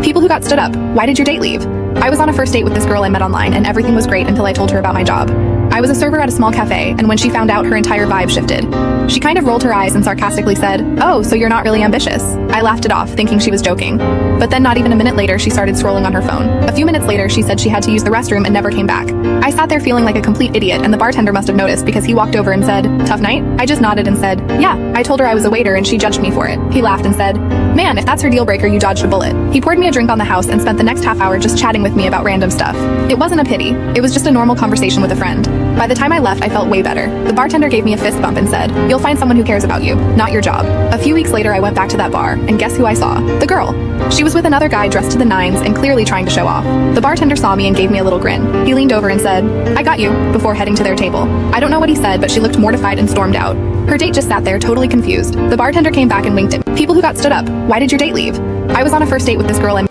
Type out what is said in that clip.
People who got stood up. Why did your date leave? I was on a first date with this girl I met online, and everything was great until I told her about my job. I was a server at a small cafe, and when she found out, her entire vibe shifted. She kind of rolled her eyes and sarcastically said, "Oh, so you're not really ambitious." I laughed it off, thinking she was joking. But then not even a minute later, she started scrolling on her phone. A few minutes later, she said she had to use the restroom and never came back. I sat there feeling like a complete idiot, and the bartender must have noticed because he walked over and said, "Tough night?" I just nodded and said, "Yeah." I told her I was a waiter and she judged me for it. He laughed and said, "Man, if that's her deal breaker, you dodged a bullet." He poured me a drink on the house and spent the next half hour just chatting with me about random stuff. It wasn't a pity. It was just a normal conversation with a friend. By the time I left, I felt way better. The bartender gave me a fist bump and said, "You'll find someone who cares about you, not your job." A few weeks later, I went back to that bar, and guess who I saw? The girl. She was with another guy dressed to the nines and clearly trying to show off. The bartender saw me and gave me a little grin. He leaned over and said, "I got you," before heading to their table. I don't know what he said, but she looked mortified and stormed out. Her date just sat there, totally confused. The bartender came back and winked at me. People who got stood up. Why did your date leave? I was on a first date with this girl I